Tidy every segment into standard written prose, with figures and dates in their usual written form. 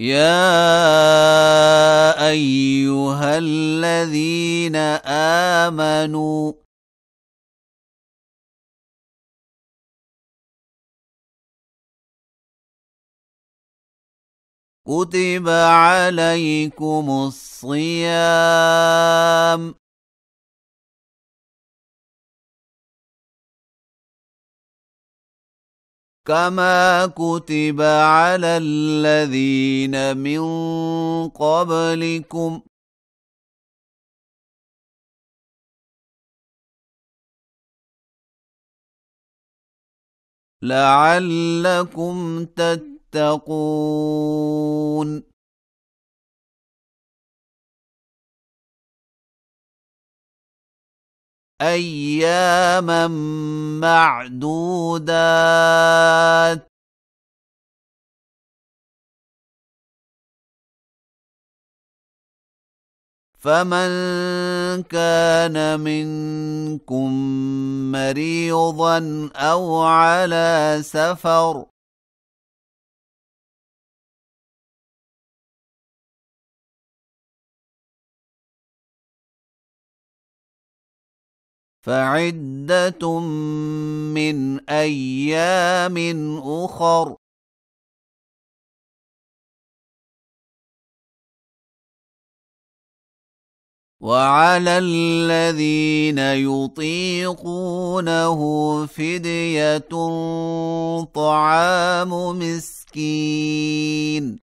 يا أيها الذين آمنوا كتب عليكم الصيام كما كتب على الذين من قبلكم لعلكم تتقون أياما معدودات فمن كان منكم مريضا أو على سفر فعدة من أيام أخر وعلى الذين يطيقونه فدية طعام مسكين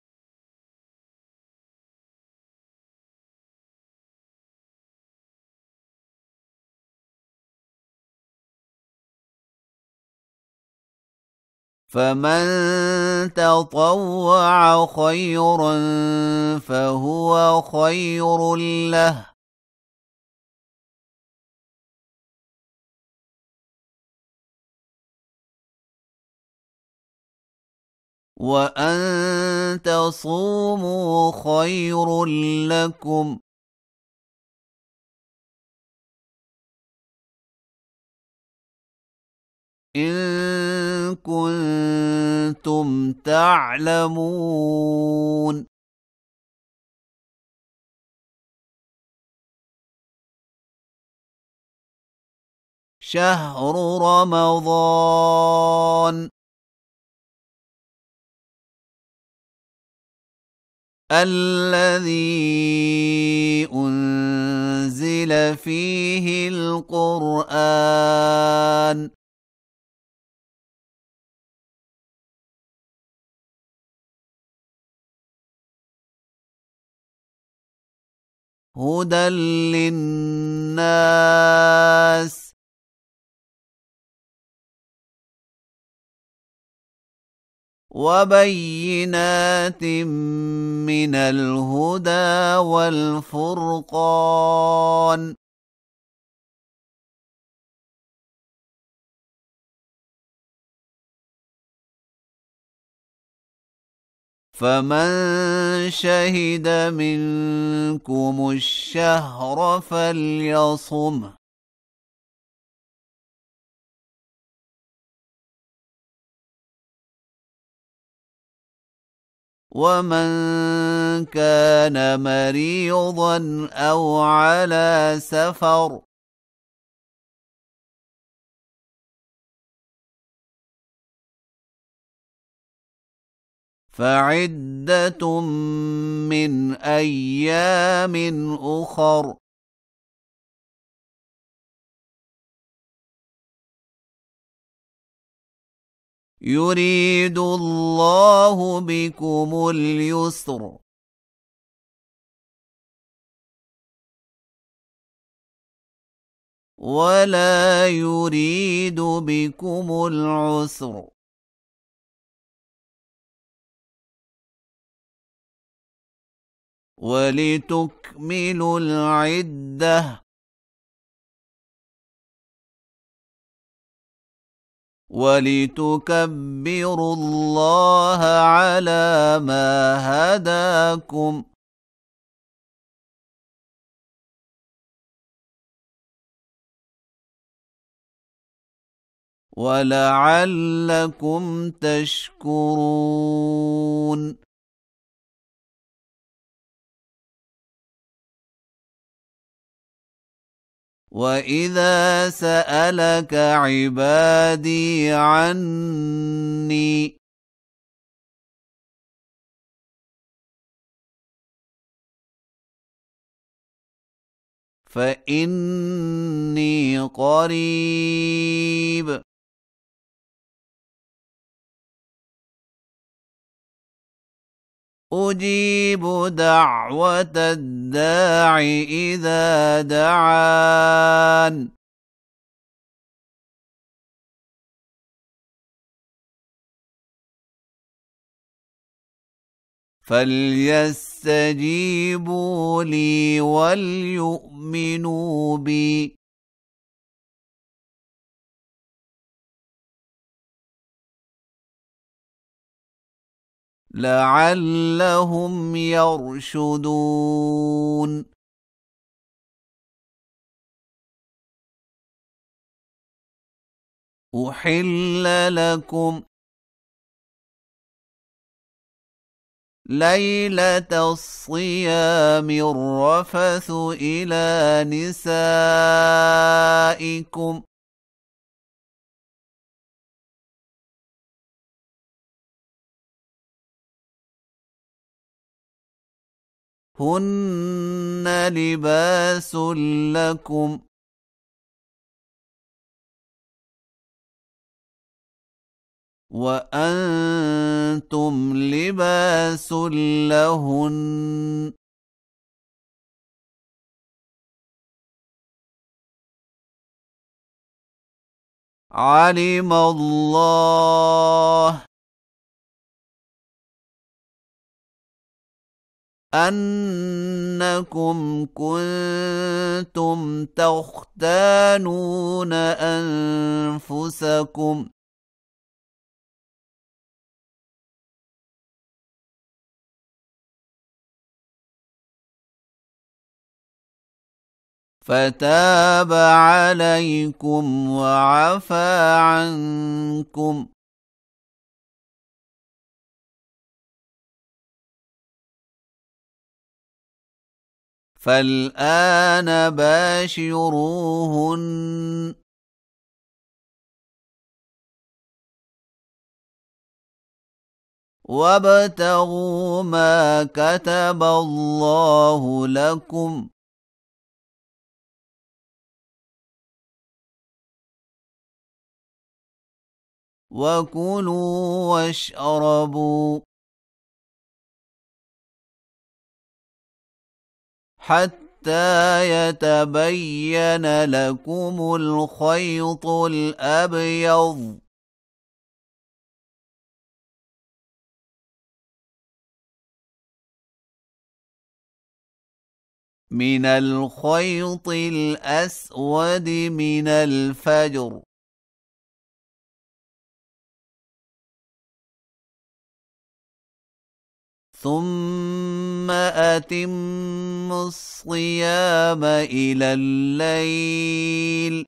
فمن تطوع خيرا فهو خير له وأن تصوموا خير لكم إن كنتم تعلمون شهر رمضان الذي أنزل فيه القرآن هدى للناس وبينات من الهدى والفرقان فمن شهد منكم الشهر فليصمه ومن كان مريضا أو على سفر فعدة من أيام أخر يريد الله بكم اليسر ولا يريد بكم العسر ولتكملوا العدة ولتكبروا الله على ما هداكم ولعلكم تشكرون وإذا سألك عبادي عني فإني قريب أجيب دعوة الداع إذا دعان فليستجيبوا لي وليؤمنوا بي لعلهم يرشدون أحل لكم ليلة الصيام الرفث إلى نسائكم هن لباس لكم وأنتم لباس لهن علم الله أنكم كنتم تختانون أنفسكم فتاب عليكم وعفى عنكم فالآن باشروهن وابتغوا ما كتب الله لكم وكلوا واشربوا حتى يتبين لكم الخيط الأبيض من الخيط الأسود من الفجر ثم أتموا الصيام إلى الليل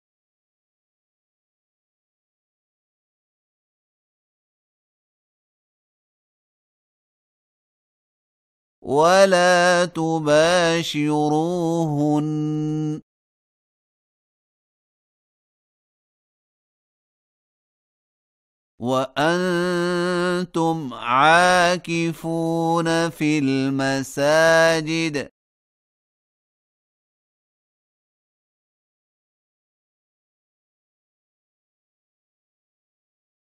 ولا تباشروهن وأنتم عاكفون في المساجد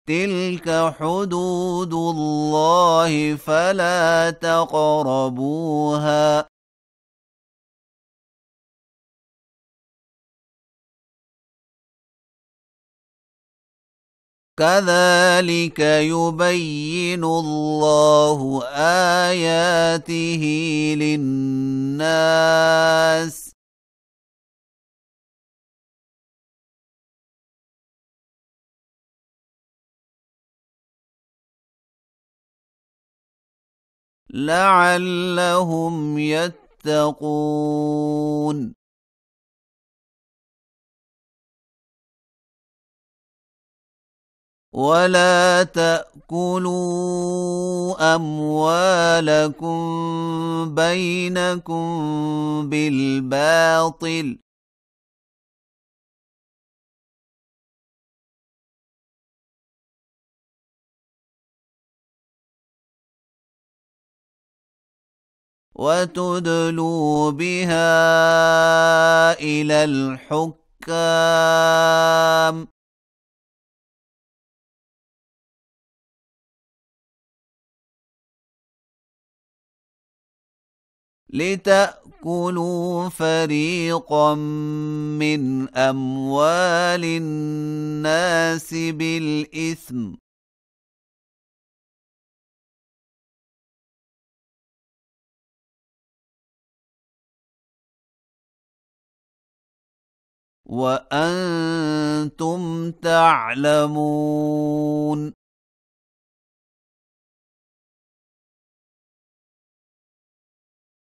تلك حدود الله فلا تقربوها كذلك يبين الله آياته للناس لعلهم يتقون ولا تأكلوا أموالكم بينكم بالباطل وتدلوا بها إلى الحكام لتأكلوا فريقا من أموال الناس بالإثم وأنتم تعلمون.